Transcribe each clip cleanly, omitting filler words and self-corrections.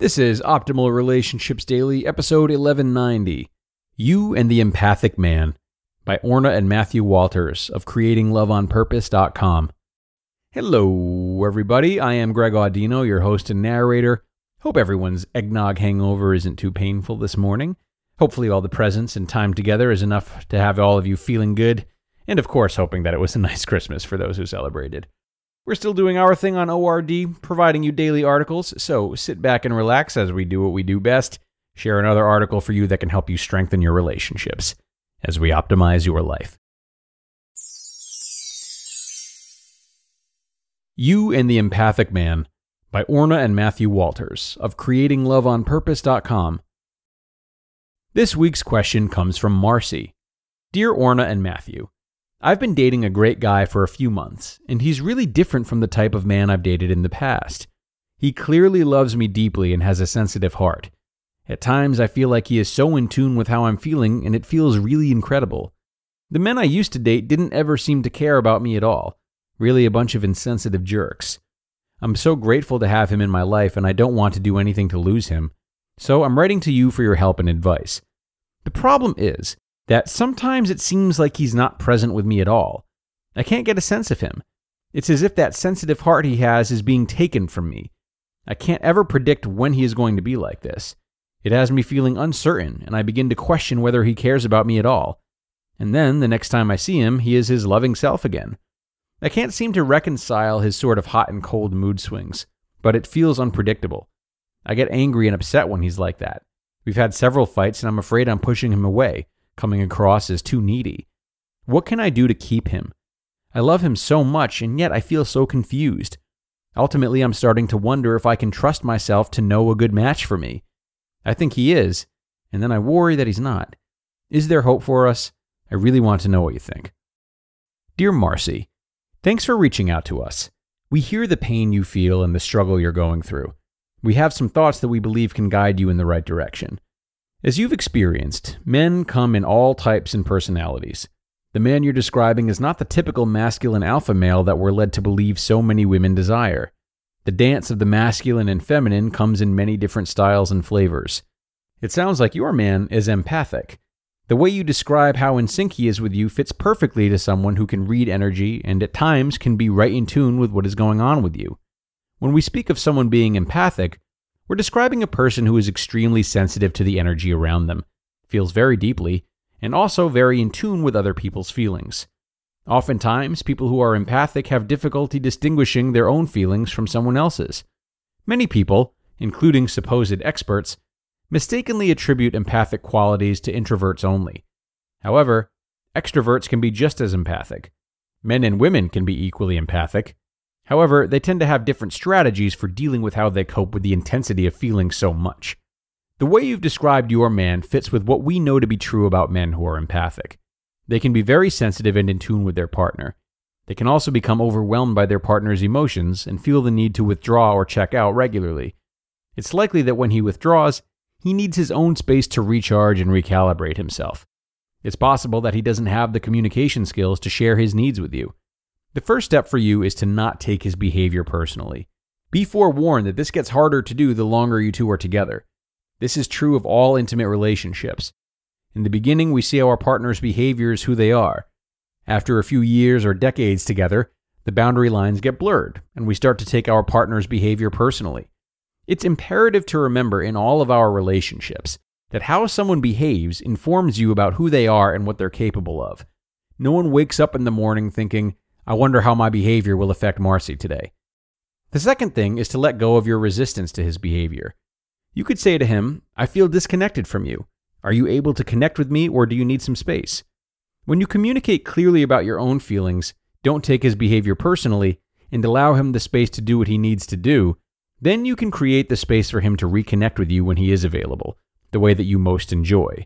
This is Optimal Relationships Daily, episode 1190, You and the Empathic Man, by Orna and Matthew of creatingloveonpurpose.com. Hello, everybody. I am Greg Audino, your host and narrator. Hope everyone's eggnog hangover isn't too painful this morning. Hopefully all the presents and time together is enough to have all of you feeling good, and of course hoping that it was a nice Christmas for those who celebrated. We're still doing our thing on ORD, providing you daily articles, so sit back and relax as we do what we do best, share another article for you that can help you strengthen your relationships as we optimize your life. You and the Empathic Man, by Orna and Matthew of creatingloveonpurpose.com. This week's question comes from Marcy. Dear Orna and Matthew, I've been dating a great guy for a few months, and he's really different from the type of man I've dated in the past. He clearly loves me deeply and has a sensitive heart. At times, I feel like he is so in tune with how I'm feeling, and it feels really incredible. The men I used to date didn't ever seem to care about me at all. Really a bunch of insensitive jerks. I'm so grateful to have him in my life, and I don't want to do anything to lose him. So I'm writing to you for your help and advice. The problem is that sometimes it seems like he's not present with me at all. I can't get a sense of him. It's as if that sensitive heart he has is being taken from me. I can't ever predict when he is going to be like this. It has me feeling uncertain, and I begin to question whether he cares about me at all. And then, the next time I see him, he is his loving self again. I can't seem to reconcile his sort of hot and cold mood swings, but it feels unpredictable. I get angry and upset when he's like that. We've had several fights, and I'm afraid I'm pushing him away, coming across as too needy. What can I do to keep him? I love him so much, and yet I feel so confused. Ultimately, I'm starting to wonder if I can trust myself to know a good match for me. I think he is, and then I worry that he's not. Is there hope for us? I really want to know what you think. Dear Marcy, thanks for reaching out to us. We hear the pain you feel and the struggle you're going through. We have some thoughts that we believe can guide you in the right direction. As you've experienced, men come in all types and personalities. The man you're describing is not the typical masculine alpha male that we're led to believe so many women desire. The dance of the masculine and feminine comes in many different styles and flavors. It sounds like your man is empathic. The way you describe how in sync he is with you fits perfectly to someone who can read energy and at times can be right in tune with what is going on with you. When we speak of someone being empathic, we're describing a person who is extremely sensitive to the energy around them, feels very deeply, and also very in tune with other people's feelings. Oftentimes, people who are empathic have difficulty distinguishing their own feelings from someone else's. Many people, including supposed experts, mistakenly attribute empathic qualities to introverts only. However, extroverts can be just as empathic. Men and women can be equally empathic. However, they tend to have different strategies for dealing with how they cope with the intensity of feeling so much. The way you've described your man fits with what we know to be true about men who are empathic. They can be very sensitive and in tune with their partner. They can also become overwhelmed by their partner's emotions and feel the need to withdraw or check out regularly. It's likely that when he withdraws, he needs his own space to recharge and recalibrate himself. It's possible that he doesn't have the communication skills to share his needs with you. The first step for you is to not take his behavior personally. Be forewarned that this gets harder to do the longer you two are together. This is true of all intimate relationships. In the beginning, we see our partner's behaviors who they are. After a few years or decades together, the boundary lines get blurred, and we start to take our partner's behavior personally. It's imperative to remember in all of our relationships that how someone behaves informs you about who they are and what they're capable of. No one wakes up in the morning thinking, I wonder how my behavior will affect Marcy today. The second thing is to let go of your resistance to his behavior. You could say to him, I feel disconnected from you. Are you able to connect with me, or do you need some space? When you communicate clearly about your own feelings, don't take his behavior personally, and allow him the space to do what he needs to do, then you can create the space for him to reconnect with you when he is available, the way that you most enjoy.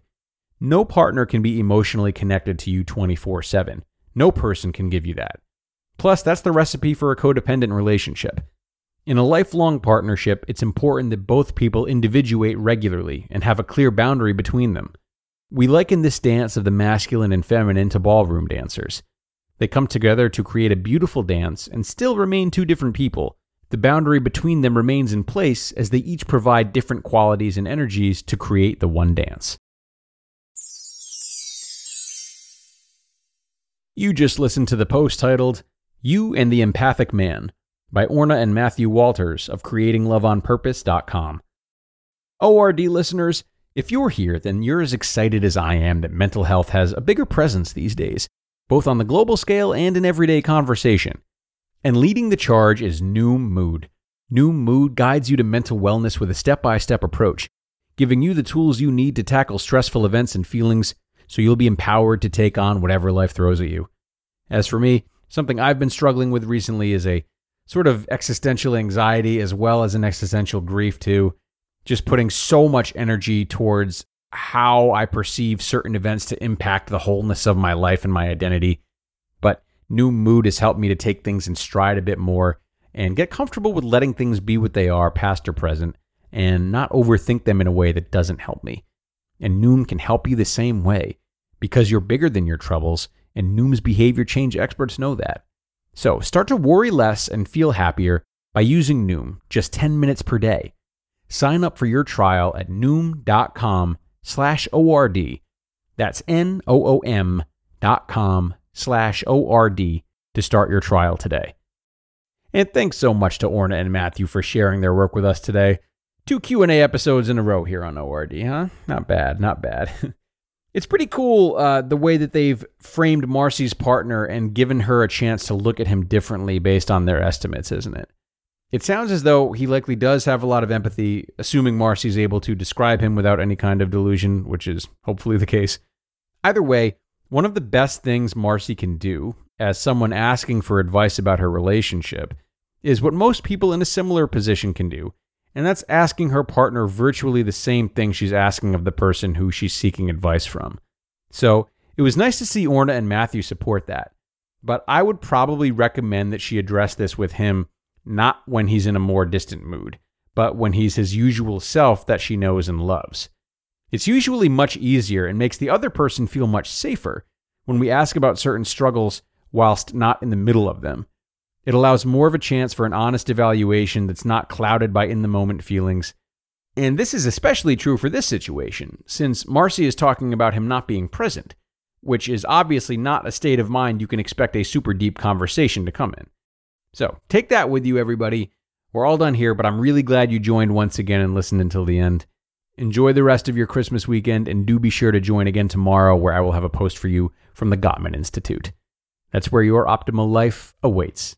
No partner can be emotionally connected to you 24/7. No person can give you that. Plus, that's the recipe for a codependent relationship. In a lifelong partnership, it's important that both people individuate regularly and have a clear boundary between them. We liken this dance of the masculine and feminine to ballroom dancers. They come together to create a beautiful dance and still remain two different people, the boundary between them remains in place as they each provide different qualities and energies to create the one dance. You just listened to the post titled, You and the Empathic Man, by Orna and Matthew Walters of creatingloveonpurpose.com. ORD listeners, if you're here, then you're as excited as I am that mental health has a bigger presence these days, both on the global scale and in everyday conversation. And leading the charge is Noom Mood. Noom Mood guides you to mental wellness with a step-by-step approach, giving you the tools you need to tackle stressful events and feelings so you'll be empowered to take on whatever life throws at you. As for me, something I've been struggling with recently is a sort of existential anxiety as well as an existential grief too. Just putting so much energy towards how I perceive certain events to impact the wholeness of my life and my identity. But Noom Mood has helped me to take things in stride a bit more and get comfortable with letting things be what they are, past or present, and not overthink them in a way that doesn't help me. And Noom can help you the same way, because you're bigger than your troubles, and Noom's behavior change experts know that. So start to worry less and feel happier by using Noom just 10 minutes per day. Sign up for your trial at noom.com/ORD. That's NOOM.com/ORD to start your trial today. And thanks so much to Orna and Matthew for sharing their work with us today. 2 Q&A episodes in a row here on ORD, huh? Not bad, not bad. It's pretty cool the way that they've framed Marcy's partner and given her a chance to look at him differently based on their estimates, isn't it? It sounds as though he likely does have a lot of empathy, assuming Marcy's able to describe him without any kind of delusion, which is hopefully the case. Either way, one of the best things Marcy can do, as someone asking for advice about her relationship, is what most people in a similar position can do, and that's asking her partner virtually the same thing she's asking of the person who she's seeking advice from. So it was nice to see Orna and Matthew support that, but I would probably recommend that she address this with him not when he's in a more distant mood, but when he's his usual self that she knows and loves. It's usually much easier and makes the other person feel much safer when we ask about certain struggles whilst not in the middle of them. It allows more of a chance for an honest evaluation that's not clouded by in-the-moment feelings. And this is especially true for this situation, since Marcy is talking about him not being present, which is obviously not a state of mind you can expect a super deep conversation to come in. So take that with you, everybody. We're all done here, but I'm really glad you joined once again and listened until the end. Enjoy the rest of your Christmas weekend, and do be sure to join again tomorrow, where I will have a post for you from the Gottman Institute. That's where your optimal life awaits.